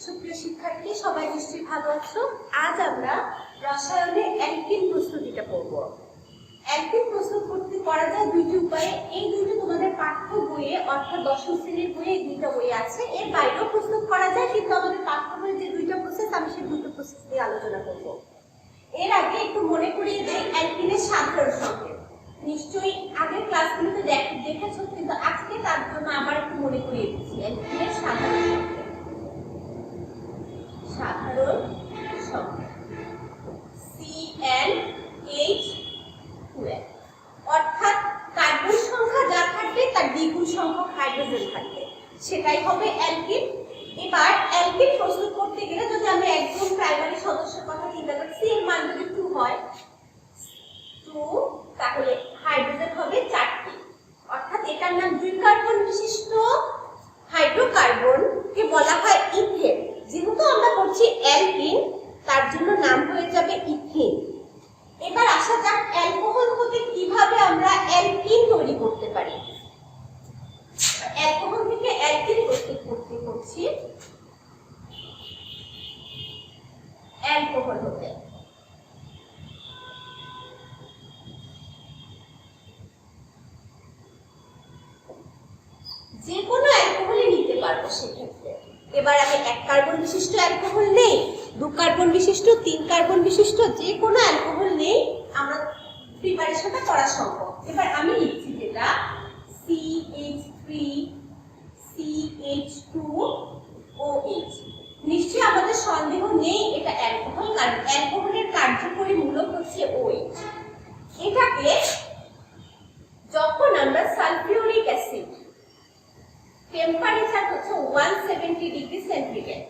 সুপ্রিয় শিক্ষার্থী, সবাই নিশ্চয়ই ভালো আছো। আজ আমরা রসায়নে অ্যালকিন প্রস্তুতিটা পড়ব। অ্যালকিন প্রস্তুত করা যায় দুইটি উপায়ে। এই দুইটা তোমাদের পাঠ্য বইয়ে অর্থাৎ দশম শ্রেণীর বইয়ে এই দুইটা বই আছে। এর বাইরেও প্রস্তুত করা যায়, কিন্তু আমাদের পাঠ্য বইয়ে যে দুইটা প্রসেস, আমি সেই দুটো প্রসেস নিয়ে আলোচনা করব। এর আগে একটু মনে করিয়ে দেই অ্যালকিনের সাধারণ সংকেত। নিশ্চয়ই আগের ক্লাসগুলোতে দেখেছো, কিন্তু আজকে তার জন্য আবার একটু মনে করিয়ে দিচ্ছি। অ্যালকিনের সাধারণ সংকেত, সাধারণ সংকেত CnH2n, অর্থাৎ কার্বন সংখ্যা যা থাকবে তার দ্বিগুণ সংখ্যক হাইড্রোজেন থাকবে, সেটাই হবে অ্যালকিন। এবার অ্যালকিন প্রস্তুত করতে গেলে যদি আমি একদম প্রাইমারি সদস্যের কথা চিন্তা করি, C এর মান যদি 2 হয়, 2, তাহলে হাইড্রোজেন হবে 4টি, অর্থাৎ এটার নাম 2 কার্বন বিশিষ্ট হাইড্রোকার্বন কে বলা হয় ইথেন। যেহেতু আমরা করছি অ্যালকিন, তার জন্য নাম হয়ে যাবে ইথেন। এবার আসা যাক অ্যালকোহল হতে কিভাবে আমরা অ্যালকিন তৈরি করতে পারি। অ্যালকোহল থেকে অ্যালকিন প্রস্তুত করছি। অ্যালকোহল হতে যে কোনো অ্যালকোহলই নিতে পারবো সেক্ষেত্রে। এবার আমি 1 কার্বন বিশিষ্ট অ্যালকোহল নেই, 2 কার্বন বিশিষ্ট, 3 কার্বন বিশিষ্ট, যে কোনো অ্যালকোহল নেই, আমরা প্রিপারেশনটা করা সম্ভব। এবার আমি লিখছি যেটা CH3CH2OH। নিশ্চয়ই আমাদের সন্দেহ নেই এটা অ্যালকোহল, কারণ অ্যালকোহলের কার্যকরী মূলক হচ্ছে OH। এটাকে যখন আমরা সালফিউরিক অ্যাসিড, টেম্পারেচার হচ্ছে 170 ডিগ্রি সেন্টিগ্রেড,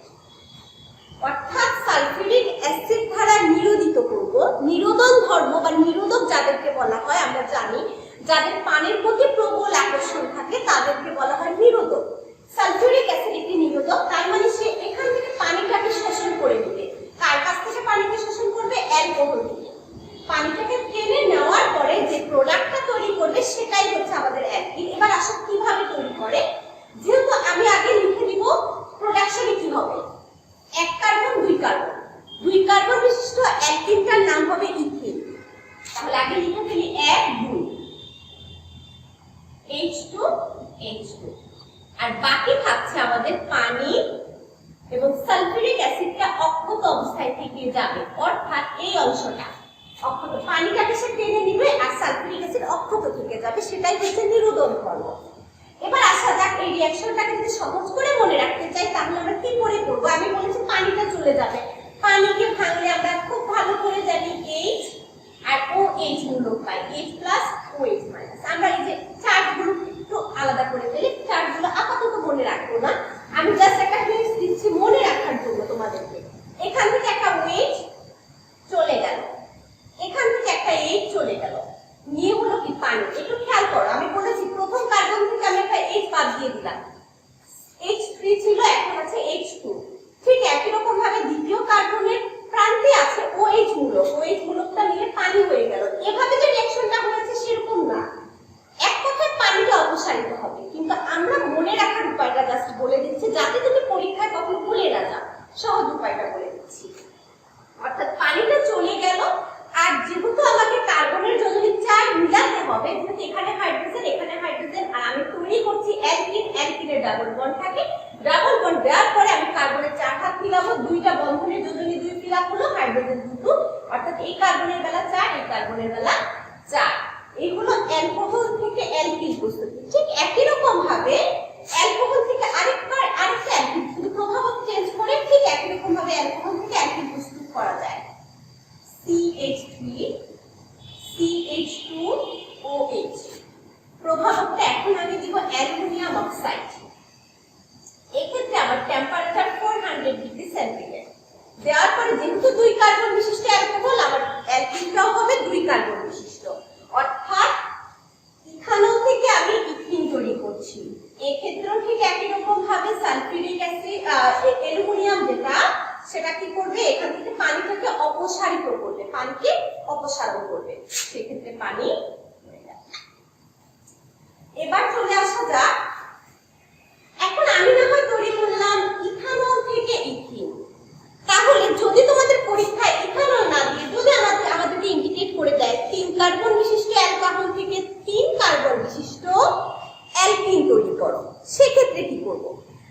অর্থাৎ সালফিউরিক অ্যাসিড দ্বারা নিরোধিত করব। নিরোধন ধর্ম বা নিরোধক যাদেরকে বলা হয়, আমরা জানি যাদের পানির প্রতি প্রবল আকর্ষণ থাকে তাদেরকে বলা হয় নিরোধক। সালফিউরিক অ্যাসিড একটি নিরোধক, তার মানে সে এখান থেকে পানিটাকে শোষণ করে নেবে। কার কাছ থেকে পানিকে শোষণ করবে? অ্যালকোহল থেকে। পানিটাকে টেনে নেওয়ার পরে যে প্রোডাক্টটা তৈরি করবে সেটাই হচ্ছে আমাদের অ্যালকিন। এবার আসো কিভাবে তৈরি করে। যেহেতু আমি আগে লিখে দিব প্রোডাকশনে কি হবে। 1 কার্বন 2 কার্বন, 2 কার্বন বিশিষ্ট অ্যালকিনটার নাম হবে ইথিন। তাহলে আগে লিখে ফেলি 1 2 H2 আর বাকি থাকছে আমাদের পানি এবং সালফিউরিক অ্যাসিডটা অক্ষত অবস্থায় থেকে যাবে, অর্থাৎ এই অংশটা অক্ষত, পানিটাকে সে টেনে নিবে আর সালফিউরিক অ্যাসিড অক্ষত থেকে যাবে, সেটাই হচ্ছে নিরোধন ধর্ম। এবার আসা যাক এই রিঅ্যাকশনটাকে যদি সহজ করে মনে রাখতে চাই তাহলে আমরা কি করে করব। আমি বলেছি পানিটা চলে যাবে, পানিকে ভাঙলে আমরা খুব ভালো করে জানি H আর OH মূলক পাই, H প্লাস OH মাইনাস। আমরা এই যে চার্টগুলো একটু আলাদা করে ফেলি, চার্টগুলো আপাতত মনে রাখবো না, আমি জাস্ট একটা হিন্টস দিচ্ছি মনে রাখার জন্য তোমাদেরকে। এখান থেকে একটা OH চলে গেল, এখান থেকে একটা H চলে গেল, নিয়ে হলো কি পানি। একটু খেয়াল করো, আমি বলেছি প্রথম কার্বন থেকে আমি একটা H বাদ দিয়ে দিলাম, H3 ছিল, এখন আছে H2। ঠিক একই রকম ভাবে দ্বিতীয় কার্বনের প্রান্তে আছে OH মূলক, OH মূলকটা নিয়ে পানি হয়ে গেল। এভাবে যে রিঅ্যাকশনটা হয়েছে সেরকম না, এক কথায় পানিটা অপসারিত হবে। কিন্তু আমরা মনে রাখার উপায়টা জাস্ট বলে দিচ্ছি, যাতে তুমি পরীক্ষায় কখনো ভুলে না যাও, সহজ উপায়টা বলে দিচ্ছি। অর্থাৎ পানিটা চলে গেল, আর যেহেতু আমাকে কার্বনের যোজনী 4 মিলাতে হবে, যেহেতু এখানে হাইড্রোজেন আর আমি তৈরি করছি অ্যালকিন, অ্যালকিনের ডাবল বন্ড থাকে, ডাবল বন্ড দেওয়ার পরে আমি কার্বনের 4 হাত মিলাবো, 2টা বন্ধনের যোজনী 2 ফিল আপ হলো, হাইড্রোজেন 2, অর্থাৎ এই কার্বনের বেলা 4, এই কার্বনের বেলা 4। এই হলো অ্যালকোহল থেকে অ্যালকিন প্রস্তুতি। ঠিক একই রকম ভাবে অ্যালকোহল থেকে আরেকটা অ্যালকিন, শুধু প্রভাবক চেঞ্জ করে, ঠিক একই রকম ভাবে অ্যালকোহল থেকে অ্যালকিন প্রস্তুত করা যায়। CH3CH2OH, প্রভাবকটা এখন আমি দিব অ্যালুমিনিয়াম অক্সাইড। এক্ষেত্রে আমার টেম্পারেচার 400 ডিগ্রি সেন্টিগ্রেড দেওয়ার পরে, যেহেতু 2 কার্বন বিশিষ্ট অ্যালকোহল, আমার অ্যালকিনটাও হবে 2 কার্বন বিশিষ্ট, অর্থাৎ ইথানল থেকে আমি ইথিন তৈরি করছি। এক্ষেত্রেও ঠিক একই রকম ভাবে সালফিউরিক অ্যাসিড, অ্যালুমিনিয়াম যেটা, সেটা কি করবে, এখান থেকে পানিটাকে অপসারিত করবে, পানিকে অপসারণ করবে, সেক্ষেত্রে পানি। এবার চলে আসা যাক, এখন আমি না হয় তৈরি করলাম সেক্ষেত্রে কি করব?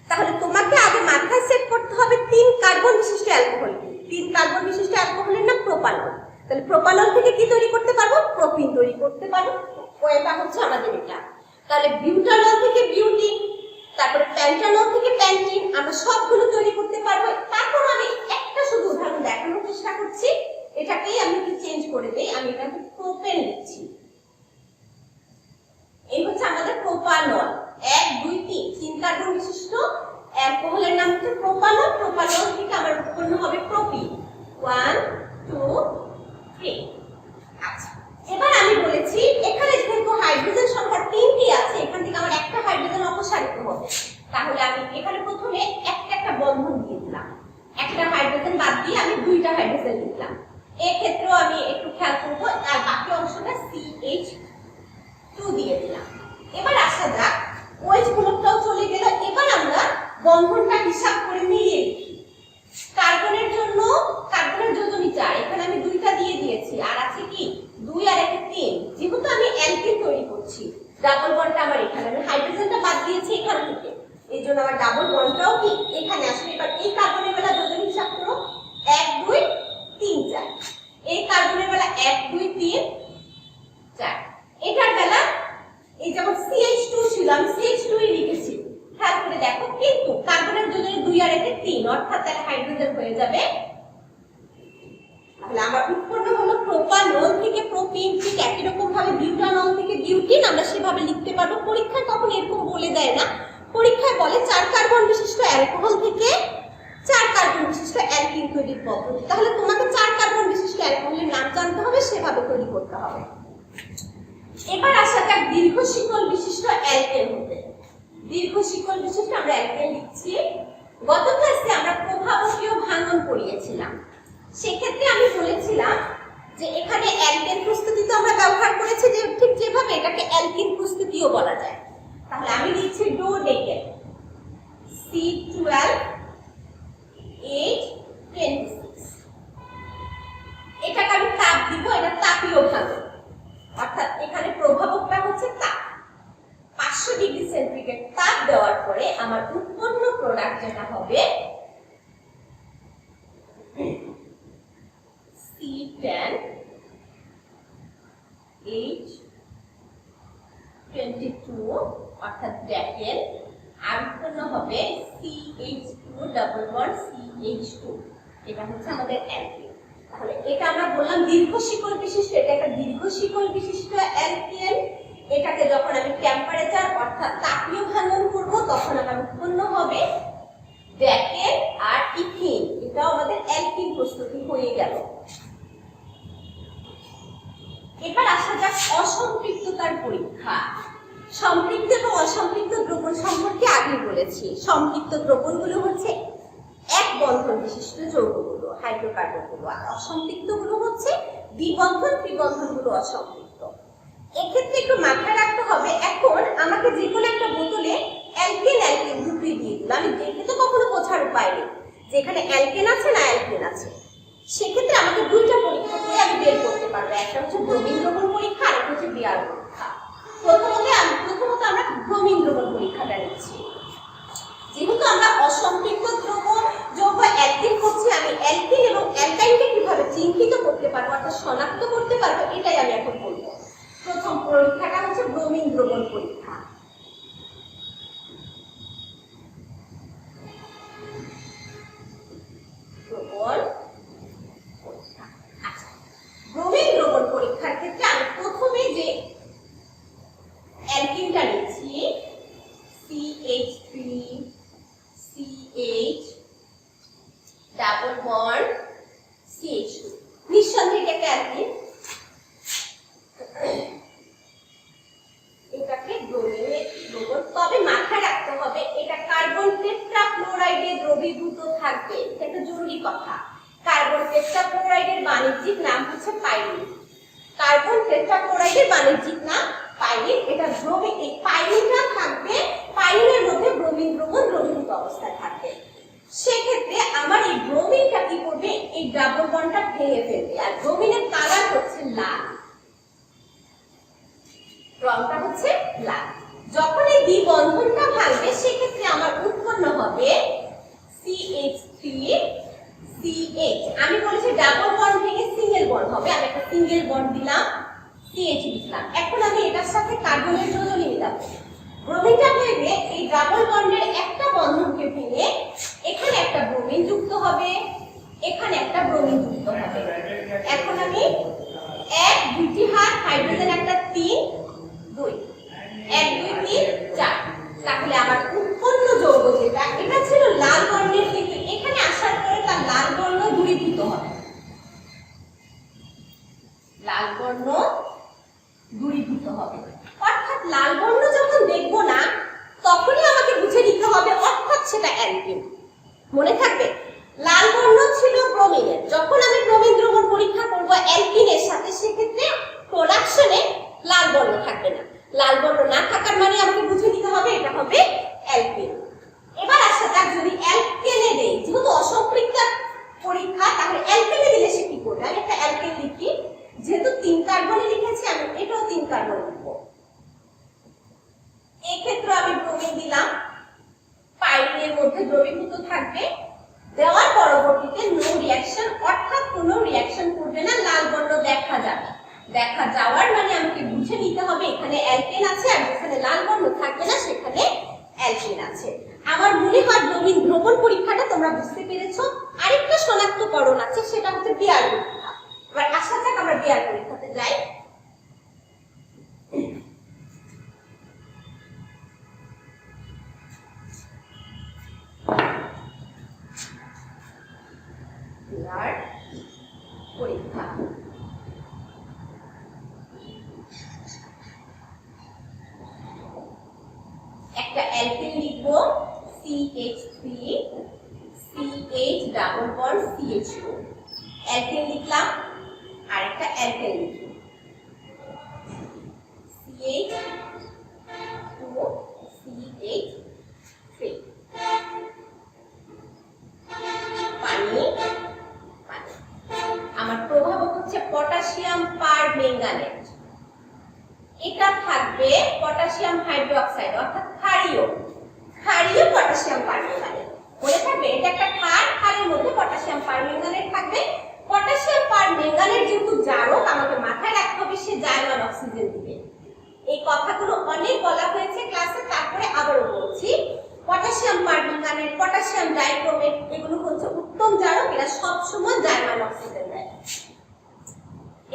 তাহলে তোমাকে আগে মাথায় সেট করতে হবে 3 কার্বন বিশিষ্ট অ্যালকোহল। 3 কার্বন বিশিষ্ট অ্যালকোহলের নাম প্রোপানল। তাহলে প্রোপানল থেকে কি তৈরি করতে পারবো? প্রোপিন তৈরি করতে পারবো। ওটা হচ্ছে আমাদের এটা। তাহলে বিউটানল থেকে বিউটিন, তারপরে প্যান্টানল থেকে প্যান্টিন, আমরা সবগুলো তৈরি করতে পারবো। তারপর আমি একটা শুধু উদাহরণ দেখানোর চেষ্টা করছি। এটাকেই আমি একটু চেঞ্জ করে দেই, আমি এটাকে প্রোপেন লিখছি। এই হচ্ছে আমাদের প্রোপানল। 1 2 3 3 কার্বন বিশিষ্ট অ্যালকোহলের নাম হচ্ছে প্রোপানল। প্রোপানল থেকে আমার উৎপন্ন হবে প্রোপিন। 1 2 3। আচ্ছা, এবার আমি বলেছি এখানে যেহেতু হাইড্রোজেন সংখ্যা 3টি আছে, এখান থেকে আমার একটা হাইড্রোজেন অপসারিত হবে। তাহলে আমি এখানে প্রথমে একটা বন্ধন দিয়ে দিলাম। একটা হাইড্রোজেন বাদ দিয়ে আমি 2টা হাইড্রোজেন লিখলাম। এই ক্ষেত্রেও আমি একটু খেয়াল করব, আর বাকি অংশটা CH2 দিয়ে দিলাম। এবার আসা যাক, OH গ্রুপটাও চলে গেল। এবার আমরা বন্ধনটা হিসাব করে মিলিয়ে লিখি। কার্বনের যোজনী 4, এখানে আমি 2টা দিয়ে দিয়েছি, আর আছে কি 2 আর 1 3। যেহেতু আমি অ্যালকিন তৈরি করছি, ডাবল বন্ডটা আমার এখানে, আমি হাইড্রোজেনটা বাদ দিয়েছি এখান থেকে, এইজন্য আমার ডাবল বন্ডটাও কি এখানে আসবে। এবার এই কার্বনের বেলা যোজনী হিসাব করো, 1 2 3 4। এই কার্বনের বেলা 1 2 3 4। এটার বেলা এই যেমন CH2 ছিল, আমি CH2 ই লিখেছি, খেয়াল করে দেখো। কিন্তু কার্বনের যোজনী 2 আর 1 3, অর্থাৎ তাহলে হাইড্রোজেন হয়ে যাবে। তাহলে আমার উৎপন্ন হলো প্রোপানল থেকে প্রোপিন। ঠিক একই রকম ভাবে বিউটানল থেকে বিউটিন আমরা সেভাবে লিখতে পারবো। পরীক্ষায় কখন এরকম বলে দেয় না, পরীক্ষায় বলে 4 কার্বন বিশিষ্ট অ্যালকোহল থেকে 4 কার্বন বিশিষ্ট অ্যালকিন তৈরির পদ্ধতি। তাহলে তোমাকে 4 কার্বন বিশিষ্ট অ্যালকোহলের নাম জানতে হবে, সেভাবে তৈরি করতে হবে। এবার আসা যাক দীর্ঘ শিকল বিশিষ্ট অ্যালকেন হতে। দীর্ঘ শিকল বিশিষ্ট আমরা অ্যালকেন লিখছি। গত ক্লাসে আমরা প্রভাবকীয় ভাঙন পড়িয়েছিলাম। সেক্ষেত্রে আমি বলেছিলাম যে এখানে অ্যালকেন প্রস্তুতি তো আমরা ব্যবহার করেছি, যে ঠিক যেভাবে এটাকে অ্যালকিন প্রস্তুতিও বলা যায়। তাহলে আমি লিখছি ডোডেকেন, C12H26। এটাকে আমি তাপ দিব, এটা তাপীয় ভাঙন, অর্থাৎ এখানে প্রভাবকটা হচ্ছে তাপ। 500 ডিগ্রি সেন্টিগ্রেড তাপ দেওয়ার পরে আমার উৎপন্ন প্রোডাক্ট যেটা হবে C10H22, অর্থাৎ ডেকেন, আর উৎপন্ন হবে CH2 এটা হচ্ছে আমাদের অ্যালকিন। তাহলে এটা আমরা বললাম দীর্ঘ শিকল বিশিষ্ট, এটা একটা দীর্ঘ শিকল বিশিষ্ট অ্যালকেন। এটাকে যখন আমি টেম্পারেচার অর্থাৎ তাপীয় ভাঙন করব, তখন আমার উৎপন্ন হবে ডেকেন আর ইথিন। এটাও আমাদের অ্যালকিন প্রস্তুতি হয়ে গেল। এবার আসা যাক অসম্পৃক্ততার পরীক্ষা। সম্পৃক্ত এবং অসম্পৃক্ত দ্রবণ সম্পর্কে আগে বলেছি। সম্পৃক্ত দ্রবণগুলো হচ্ছে এক বন্ধন বিশিষ্ট যৌগগুলো, হাইড্রোকার্বনগুলো, আর অসম্পৃক্তগুলো হচ্ছে দ্বিবন্ধন, ত্রিবন্ধনগুলো অসম্পৃক্ত। এক্ষেত্রে একটু মাথায় রাখতে হবে, এখন আমাকে যে কোনো একটা বোতলে অ্যালকেন দুটোই দিয়ে দিল, আমি দেখে তো কখনো বোঝার উপায় নেই যে এখানে অ্যালকেন আছে না অ্যালকেন আছে। সেক্ষেত্রে আমাকে 2টা পরীক্ষা করে আমি বের করতে পারবো, একটা হচ্ছে ব্রোমিন দ্রবণ পরীক্ষা, আর একটা হচ্ছে বিয়ার পরীক্ষা। প্রথমত আমরা ব্রোমিন দ্রবণ পরীক্ষাটা নিচ্ছি। যেহেতু আমরা অসম্পৃক্ত দ্রবণ যৌগ অ্যালকিন করছি, আমি অ্যালকিন এবং অ্যালকাইনকে কিভাবে চিহ্নিত করতে পারবো অর্থাৎ শনাক্ত করতে পারবো, এটাই আমি এখন বলবো। প্রথম পরীক্ষাটা হচ্ছে ব্রোমিন দ্রবণ পরীক্ষা। ব্রোমিন দ্রবণ পরীক্ষার ক্ষেত্রে আমি প্রথমে যে অ্যালকিনটা নিচ্ছি CH3 CH double bond CH2, নিঃসন্দেহে একটা অ্যালকিন। এটাকে ব্রোমিনের দ্রবণ, তবে মাথায় রাখতে হবে এটা কার্বন টেট্রাক্লোরাইডে দ্রবীভূত থাকবে, এটা জরুরি কথা। কার্বন টেট্রাক্লোরাইডের বাণিজ্যিক নাম হচ্ছে পাইরিন। কার্বন টেট্রাক্লোরাইডের বাণিজ্যিক নাম পাইরিন। এটা ব্রোমিন, এই পাইরিনটা থাকবে, পাইরিনের মধ্যে ব্রোমিন দ্রবণ দ্রবীভূত অবস্থায় থাকবে। সেক্ষেত্রে আমার এই ব্রোমিনটা কি করবে, এই ডাবল বন্ডটা ভেঙে ফেলবে। আর ব্রোমিনের কালার হচ্ছে লাল, রংটা হচ্ছে লাল। যখন এই দ্বি বন্ধনটা ভাঙবে সেক্ষেত্রে আমার উৎপন্ন হবে CH3CH। আমি বলেছি ডাবল বন্ড ভেঙে সিঙ্গেল বন্ড হবে, আমি একটা সিঙ্গেল বন্ড দিলাম, CH লিখলাম। এখন আমি এটার সাথে কার্বনের যোজনী মিলাবো। ব্রোমিনটা ভেঙে এই ডাবল বন্ডের একটা বন্ধনকে ভেঙে এখানে একটা ব্রোমিন যুক্ত হবে, এখানে একটা ব্রোমিন যুক্ত হবে। এখন আমি 1 2টি হাত হাইড্রোজেন একটা 3 2 1 2 3 4, তাহলে আমার উৎপন্ন যৌগ যেটা এটা ছিল লাল বর্ণের, কিন্তু এখানে আসার পরে তার লাল বর্ণ দূরীভূত হবে, লাল বর্ণ দূরীভূত হবে। অর্থাৎ লাল বর্ণ যখন দেখবো না তখনই আমাকে বুঝে নিতে হবে অর্থাৎ সেটা অ্যালকিন। মনে থাকবে লাল বর্ণ ছিল ব্রোমিনের, যখন আমি ব্রোমিন দ্রবণ পরীক্ষা করব অ্যালকিনের সাথে সেক্ষেত্রে প্রোডাকশনে লাল বর্ণ থাকবে না। লাল বর্ণ না থাকার মানে আমাকে বুঝে নিতে হবে এটা হবে অ্যালকিন। এবার আসা যাক যদি অ্যালকেনে দেই, যেহেতু অসম্পৃক্ত পরীক্ষা তাহলে অ্যালকেনে দিলে সে কি করবে। আমি একটা অ্যালকেন লিখি, যেহেতু 3 কার্বনে লিখেছি আমি এটাও 3 কার্বন লিখব। এই ক্ষেত্রে আমি ব্রোমিন দিলাম, পাইরিনের মধ্যে দ্রবীভূত থাকবে, দেওয়ার পরবর্তীতে নো রিঅ্যাকশন অর্থাৎ কোনো রিঅ্যাকশন করবে না, লাল বর্ণ দেখা যাবে। দেখা যাওয়ার মানে আমাকে বুঝে নিতে হবে এখানে অ্যালকেন আছে, আর যেখানে লাল বর্ণ থাকবে না সেখানে অ্যালকেন আছে। আমার মনে হয় ব্রোমিন দ্রবণ পরীক্ষাটা তোমরা বুঝতে পেরেছো। আরেকটা শনাক্তকরণ আছে, সেটা হচ্ছে বিয়ার পরীক্ষা। এবার আসা যাক আমরা বিয়ার পরীক্ষাতে যাই। বিয়ার পরীক্ষা একটা অ্যালকেন লিখব CH3 CH double bond CH2, alkane লিখলাম। আরেকটা অ্যালকেন লিখি CH2 CH3, পানি পানি। আমার প্রভাবক হচ্ছে পটাশিয়াম পারম্যাঙ্গানেট, এটা থাকবে পটাশিয়াম হাইড্রোক্সাইড অর্থাৎ ক্ষারীয় পটাশিয়াম পারম্যাঙ্গানেট। মনে থাকবে এটা একটা ক্ষার, ক্ষারের মধ্যে পটাশিয়াম পারম্যাঙ্গানেট থাকবে। পটাশিয়াম পারম্যাঙ্গানেট যেহেতু জারক, আমাকে মাথায় রাখতে হবে সে জার্মান অক্সিজেন দিবে। এই কথাগুলো অনেক বলা হয়েছে ক্লাসে, তারপরে আবারও বলছি। পটাশিয়াম পারম্যাঙ্গানেট, পটাশিয়াম ডাইক্রোমেট এগুলো হচ্ছে উত্তম জারক, এরা সব সময় জার্মান অক্সিজেন দেয়।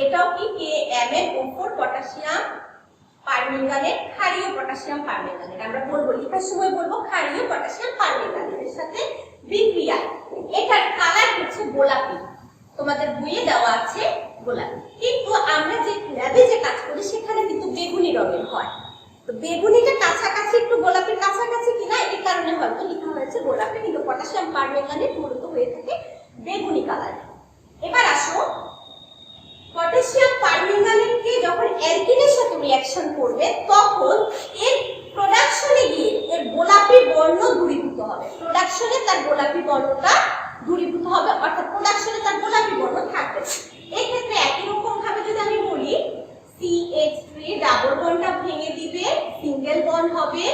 এটাও কি KMnO4 পটাশিয়াম পারম্যাঙ্গানেট, ক্ষারীয় পটাশিয়াম পারম্যাঙ্গানেট। আমরা বলবো লেখার সময় বলবো ক্ষারীয় পটাশিয়াম পারম্যাঙ্গানেটের সাথে বিক্রিয়া। এটার কালার হচ্ছে গোলাপি, তোমাদের বইয়ে দেওয়া আছে গোলাপি, কিন্তু আমরা যে ল্যাবে যে কাজ করি সেখানে কিন্তু বেগুনি রঙের হয়। তো বেগুনিটা কাছাকাছি, একটু গোলাপির কাছাকাছি কিনা এই কারণে হয়তো লেখা হয়েছে গোলাপি, কিন্তু পটাশিয়াম পারম্যাঙ্গানেট মূলত হয়ে থাকে বেগুনি কালার। এবার আসো পটাশিয়াম পারম্যাঙ্গানেটকে যখন অ্যালকিনের সাথে রিঅ্যাকশন করবে তখন এর প্রোডাকশনে গিয়ে এর গোলাপি বর্ণ দূরীভূত হবে, প্রোডাকশনে তার গোলাপি বর্ণটা দূরীভূত হবে, অর্থাৎ প্রোডাকশনে তার গোলাপি বর্ণ থাকবে। এই ক্ষেত্রে একই রকম ভাবে যদি আমি বলি CH3 ডাবল বন্ডটা ভেঙে দিবে, সিঙ্গেল বন্ড হবে,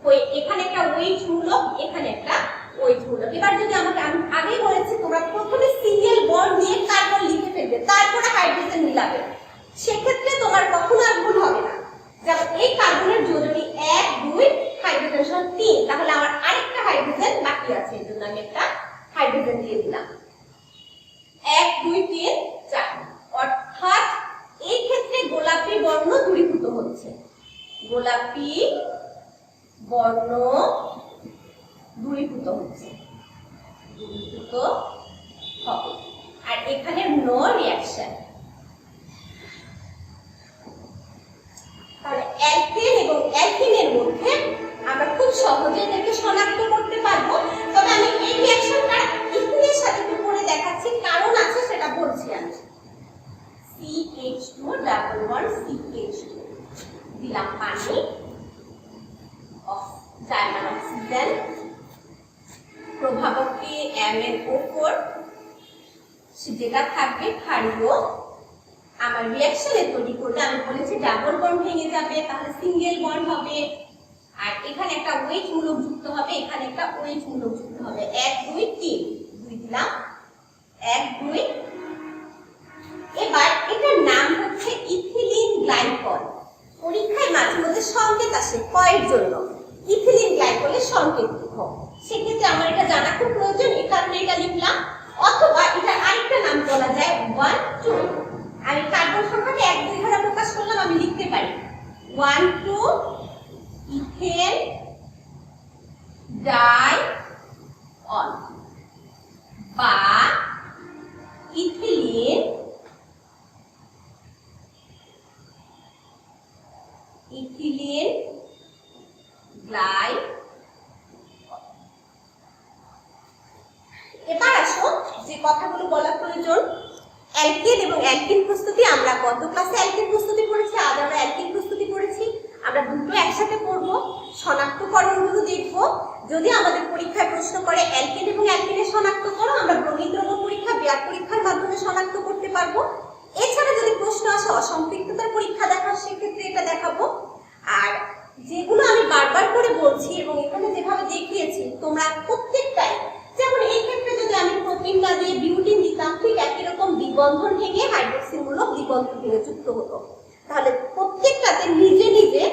ওই এখানে একটা ওয়েট মূলক, এখানে একটা ওয়েট মূলক। এবার যদি আমি আগেই বলেছি তোমরা প্রথমে সিঙ্গেল বন্ড দিয়ে কার্বন লিখে ফেলবে, তারপরে হাইড্রোজেন মিলাবে, সেক্ষেত্রে তোমার কখনো আর ভুল হবে না। যেমন এই কার্বনের যোজনী 1 2 হাইড্রোজেন সহ 3, তাহলে আমার আরেকটা হাইড্রোজেন বাকি আছে, এর জন্য আমি একটা হাইড্রোজেন দিয়ে দিলাম। 1 2 3 4, অর্থাৎ এই ক্ষেত্রে গোলাপি বর্ণ দূরীভূত হচ্ছে, গোলাপি বর্ণ দূরীভূত হচ্ছে, দূরীভূত হবে। আর এখানে নো রিঅ্যাকশন। তাহলে অ্যালকেন এবং অ্যালকিনের মধ্যে আমরা খুব সহজে এদেরকে শনাক্ত করতে পারবো। তবে আমি এই রিঅ্যাকশনটা ইথিনের সাথে একটু করে দেখাচ্ছি, কারণ আছে সেটা বলছি আমি। CH2 ডাবল বন্ড CH2 দিলাম পানি, জার্মান অক্সিজেন, প্রভাবকটি MnO4 যেটা থাকবে ক্ষারীয়। আমার রিঅ্যাকশনে তৈরি করলে আমি বলেছি ডাবল বন্ড ভেঙে যাবে, তাহলে সিঙ্গেল বন্ড হবে, আর এখানে একটা ওয়েট মূলক যুক্ত হবে, এখানে একটা ওয়েট মূলক যুক্ত হবে। 1 2 3 2 দিলাম, 1 2। এবার এটার নাম হচ্ছে ইথিলিন গ্লাইকল। পরীক্ষায় মাঝে মধ্যে সংকেত আসে কয়ের জন্য, ইথিলিন গ্লাইকলের সংকেত লিখো। সেক্ষেত্রে আমার এটা জানা খুব প্রয়োজন, এই কারণে এটা লিখলাম। অথবা এটা আরেকটা নাম বলা যায় 1 2। আমি কার্বন সংখ্যাকে 1 2 দ্বারা প্রকাশ করলাম, আমি লিখতে পারি 1 2 ইথেন ডাইঅল বা ইথিলিন গ্লাইকল। এবার আসো যে কথাগুলো বলা প্রয়োজন। অ্যালকেন এবং অ্যালকিন প্রস্তুতি, আমরা গত ক্লাসে অ্যালকেন প্রস্তুতি পড়েছি, আজ আমরা অ্যালকিন প্রস্তুতি পড়েছি। আমরা দুটো একসাথে পড়ব, শনাক্তকরণগুলো দেখব। যদি আমাদের পরীক্ষায় প্রশ্ন করে অ্যালকেন এবং অ্যালকিনের শনাক্ত করো, আমরা ব্রোমিন দ্রবণ পরীক্ষা, বেয়ার পরীক্ষার মাধ্যমে শনাক্ত করতে পারবো। এছাড়া যদি প্রশ্ন আসে অসম্পৃক্ততার পরীক্ষা দেখার, সেক্ষেত্রে এটা দেখাবো। আর যেগুলো আমি বারবার করে বলছি এবং এখানে যেভাবে দেখিয়েছি, তোমরা প্রত্যেকটাই, যেমন এই ক্ষেত্রে যদি আমি প্রোটিন না দিয়ে বিউটিন দিতাম, ঠিক একই রকম দ্বিবন্ধন ভেঙে হাইড্রোক্সিল মূলক দ্বিবন্ধন ভেঙে যুক্ত হতো। তাহলে প্রত্যেকটাতে নিজে নিজে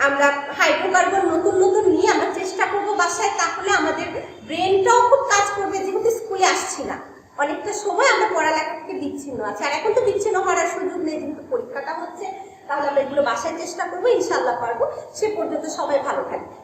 আমরা হাইড্রোকার্বন নতুন নতুন নিয়ে আমরা চেষ্টা করবো বাসায়, তাহলে আমাদের ব্রেনটাও খুব কাজ করবে। যেহেতু স্কুলে আসছি না, অনেকটা সময় আমরা পড়ালেখা থেকে বিচ্ছিন্ন আছি। আর এখন তো বিচ্ছিন্ন হওয়ার সুযোগ নেই, যেহেতু পরীক্ষাটা হচ্ছে। তাহলে আমরা এগুলো বাসায় চেষ্টা করবো, ইনশাল্লাহ পারবো। সে পর্যন্ত সবাই ভালো থাকবে।